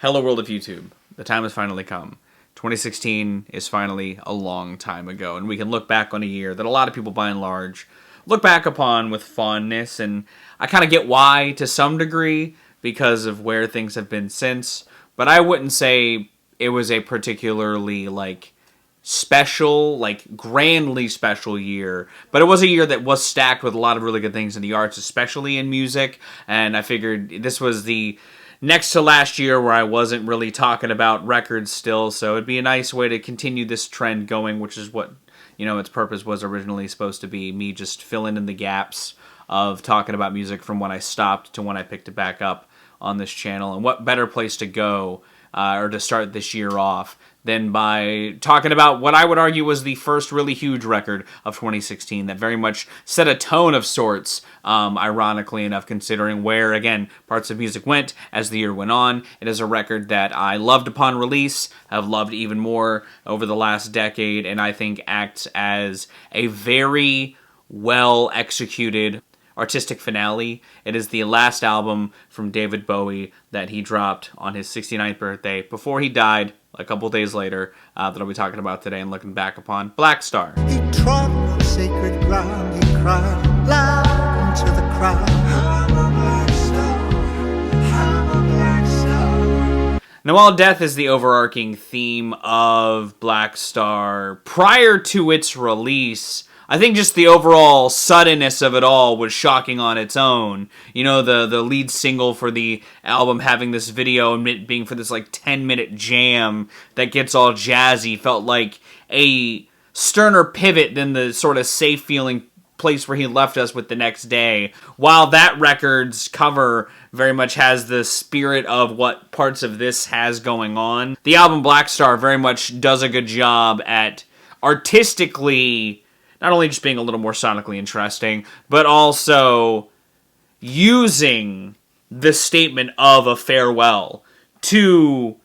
Hello world of YouTube. The time has finally come. 2016 is finally a long time ago, and we can look back on a year that a lot of people by and large look back upon with fondness, and I kind of get why to some degree because of where things have been since, but I wouldn't say it was a particularly special, grandly special year, but it was a year that was stacked with a lot of really good things in the arts, especially in music, and I figured this was the next to last year where I wasn't really talking about records still, so it'd be a nice way to continue this trend going, which is what, its purpose was originally supposed to be, me just filling in the gaps of talking about music from when I stopped to when I picked it back up on this channel. And what better place to go or to start this year off than by talking about what I would argue was the first really huge record of 2016 that very much set a tone of sorts, ironically enough, considering where, again, parts of music went as the year went on. It is a record that I loved upon release, have loved even more over the last decade, and I think acts as a very well-executed artistic finale. It is the last album from David Bowie that he dropped on his 69th birthday before he died a couple days later, that I'll be talking about today and looking back upon. Blackstar. He trod on sacred ground, he cried loud into the crowd. I'm a black star, I'm a black star. Now, while death is the overarching theme of Blackstar, prior to its release, I think just the overall suddenness of it all was shocking on its own. The lead single for the album having this video and it being for this 10-minute jam that gets all jazzy felt like a sterner pivot than the sort of safe feeling place where he left us with The Next Day. While that record's cover very much has the spirit of what parts of this has going on, the album Blackstar very much does a good job at artistically not only just being a little more sonically interesting, but also using the statement of a farewell to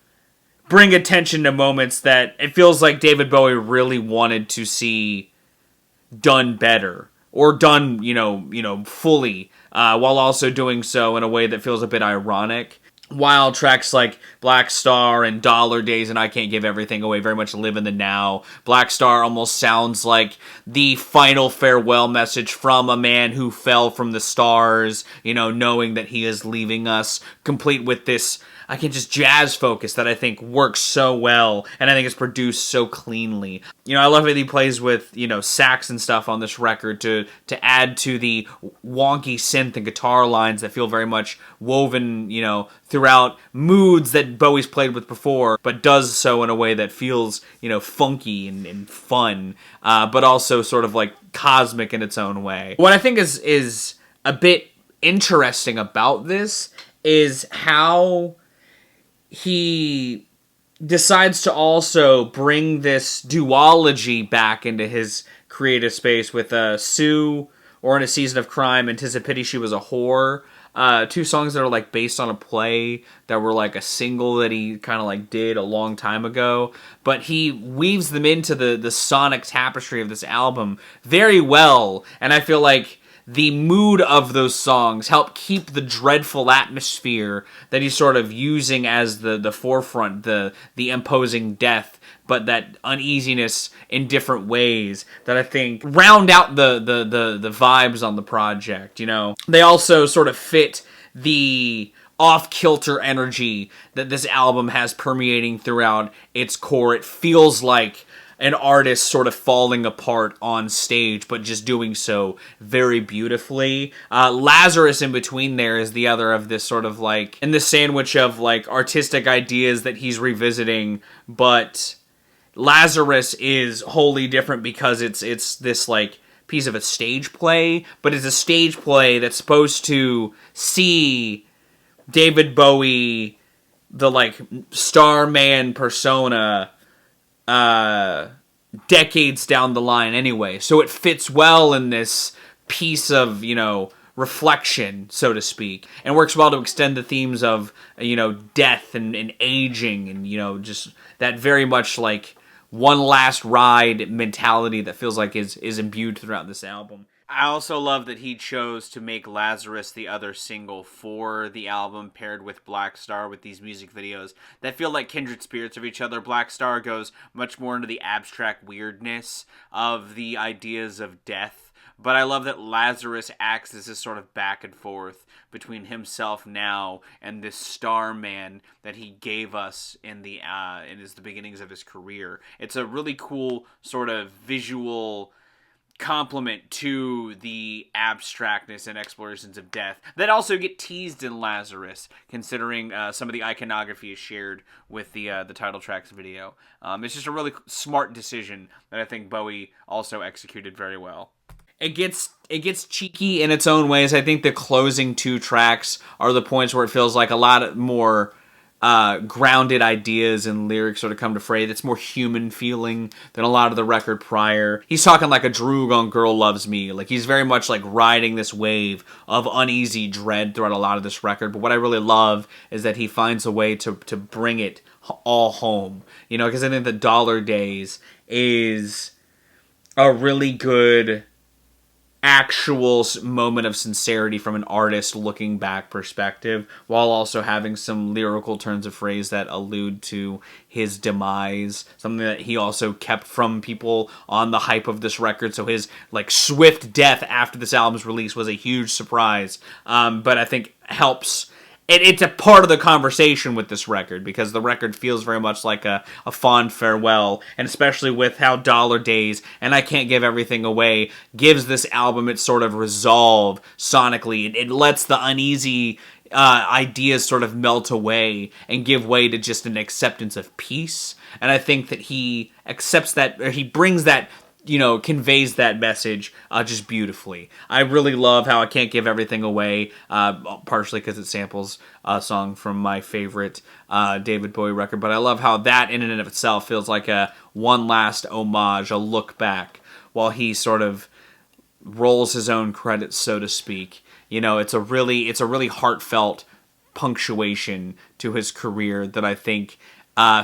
bring attention to moments that it feels like David Bowie really wanted to see done better, or done, fully, while also doing so in a way that feels a bit ironic. While tracks like Blackstar and Dollar Days and I Can't Give Everything Away very much live in the now, Blackstar almost sounds like the final farewell message from a man who fell from the stars, knowing that he is leaving us, complete with this, just jazz focus that I think works so well, and I think it's produced so cleanly. I love that he plays with, sax and stuff on this record to add to the wonky synth and guitar lines that feel very much woven, throughout moods that Bowie's played with before, but does so in a way that feels, funky and fun, but also sort of cosmic in its own way. What I think is a bit interesting about this is how he decides to also bring this duology back into his creative space with Sue, or In a Season of Crime, and 'Tis a Pity She Was a Whore. Two songs that are based on a play that were a single that he kind of did a long time ago, but he weaves them into the sonic tapestry of this album very well, and I feel like the mood of those songs help keep the dreadful atmosphere that he's sort of using as the forefront, the imposing death, but that uneasiness in different ways that I think round out the vibes on the project, They also sort of fit the off-kilter energy that this album has permeating throughout its core. It feels like an artist sort of falling apart on stage, but just doing so very beautifully. Lazarus in between there is the other of this sort of in the sandwich of artistic ideas that he's revisiting, but Lazarus is wholly different because it's this piece of a stage play, but it's a stage play that's supposed to see David Bowie, the starman persona, decades down the line anyway. So it fits well in this piece of, reflection, so to speak, and works well to extend the themes of, death and aging and, just that very much one last ride mentality that feels like is imbued throughout this album. I also love that he chose to make Lazarus the other single for the album, paired with Blackstar, with these music videos that feel like kindred spirits of each other. Blackstar goes much more into the abstract weirdness of the ideas of death, but I love that Lazarus acts as this sort of back and forth between himself now and this star man that he gave us in the beginnings of his career. It's a really cool sort of visual complement to the abstractness and explorations of death that also get teased in Lazarus, considering some of the iconography is shared with the title track's video. It's just a really smart decision that I think Bowie also executed very well. It gets cheeky in its own ways. I think the closing two tracks are the points where it feels like a lot more grounded ideas and lyrics sort of come to fray. That's more human feeling than a lot of the record prior. He's talking like a droog on Girl Loves Me. Like, he's very much like riding this wave of uneasy dread throughout a lot of this record. But what I really love is that he finds a way to bring it all home. You know, because I think the Dollar Days is a really good actual moment of sincerity from an artist looking back perspective, while also having some lyrical turns of phrase that allude to his demise, something that he also kept from people on the hype of this record. So his like swift death after this album's release was a huge surprise, but I think helps. It's a part of the conversation with this record, because the record feels very much like a fond farewell, and especially with how Dollar Days and I Can't Give Everything Away gives this album its sort of resolve sonically. It lets the uneasy ideas sort of melt away and give way to just an acceptance of peace. And I think that he accepts that, or he brings that, you know, conveys that message just beautifully. I really love how I Can't Give Everything Away, partially because it samples a song from my favorite David Bowie record, but I love how that in and of itself feels like a one last homage, a look back, while he sort of rolls his own credits, so to speak. You know, it's a really heartfelt punctuation to his career that I think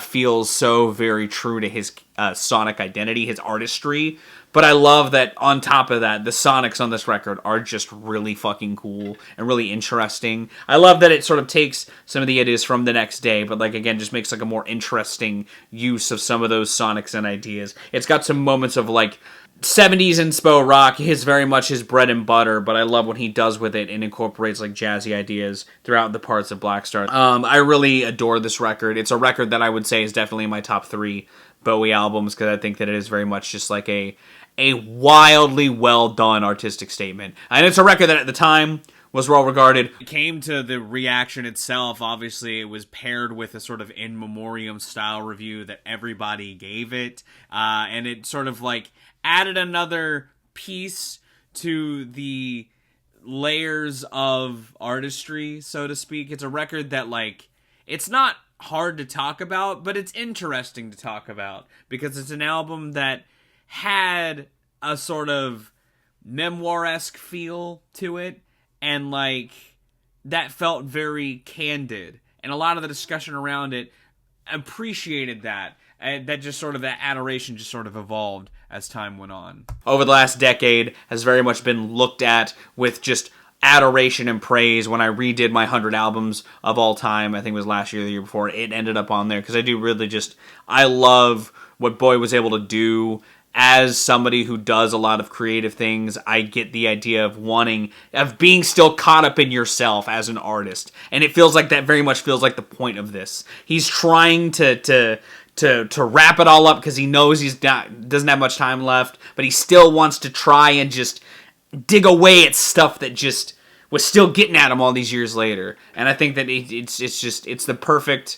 feels so very true to his sonic identity, his artistry. But I love that on top of that, the sonics on this record are just really fucking cool and really interesting. I love that it sort of takes some of the ideas from The Next Day, but like again, just makes like a more interesting use of some of those sonics and ideas. It's got some moments of like 70s inspo rock is very much his bread and butter, but I love what he does with it and incorporates like jazzy ideas throughout the parts of Blackstar. I really adore this record. It's a record that I would say is definitely in my top 3 Bowie albums, because I think that it is very much just like a wildly well done artistic statement. And it's a record that at the time was well regarded. It came to the reaction itself, obviously it was paired with a sort of in memoriam style review that everybody gave it, and it sort of like added another piece to the layers of artistry, so to speak. It's a record that, like, it's not hard to talk about, but it's interesting to talk about, because it's an album that had a sort of memoir-esque feel to it, and, like, that felt very candid. And a lot of the discussion around it appreciated that. That just sort of, that adoration just sort of evolved as time went on. Over the last decade has very much been looked at with just adoration and praise. When I redid my 100 albums of all time, I think it was last year or the year before, it ended up on there, because I do really just, I love what Bowie was able to do. As somebody who does a lot of creative things, I get the idea of being still caught up in yourself as an artist. And it feels like that very much feels like the point of this. He's trying to wrap it all up, because he knows doesn't have much time left, but he still wants to try and just dig away at stuff that just was still getting at him all these years later. And I think that it's the perfect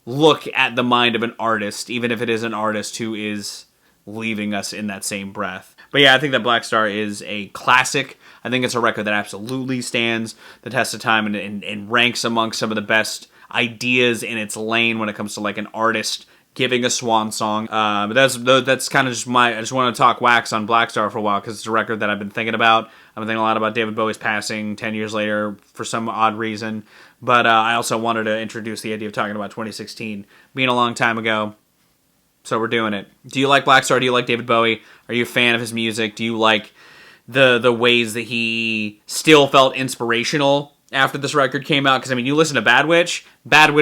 look at the mind of an artist, even if it is an artist who is leaving us in that same breath. But yeah, I think that Blackstar is a classic. I think it's a record that absolutely stands the test of time and ranks among some of the best ideas in its lane when it comes to like an artist giving a swan song. But that's kind of just I just want to talk wax on Blackstar for a while, because it's a record that I've been thinking about. I've been thinking a lot about David Bowie's passing 10 years later for some odd reason. But I also wanted to introduce the idea of talking about 2016 being a long time ago. So we're doing it. Do you like Blackstar? Do you like David Bowie? Are you a fan of his music? Do you like the ways that he still felt inspirational after this record came out. Because, I mean, you listen to Bad Witch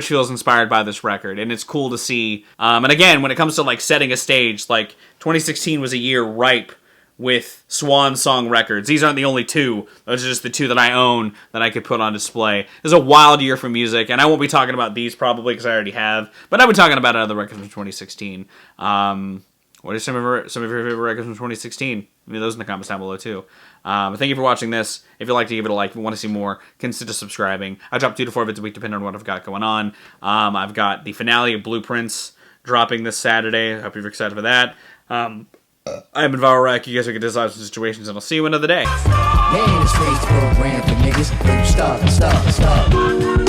feels inspired by this record, and it's cool to see. And again, when it comes to, like, setting a stage, like, 2016 was a year ripe with Swan Song records. These aren't the only two. Those are just the two that I own that I could put on display. This is a wild year for music, and I won't be talking about these probably because I already have, but I'll be talking about other records from 2016. What are some of your favorite records from 2016? Leave those in the comments down below, too. Thank you for watching this. If you'd like to give it a like, if you want to see more, consider subscribing. I drop 2 to 4 videos a week, depending on what I've got going on. I've got the finale of Blueprints dropping this Saturday. I hope you're excited for that. I've been Valrak. You guys are good disasters situations, and I'll see you another day. Man, this race program for niggas. Stop.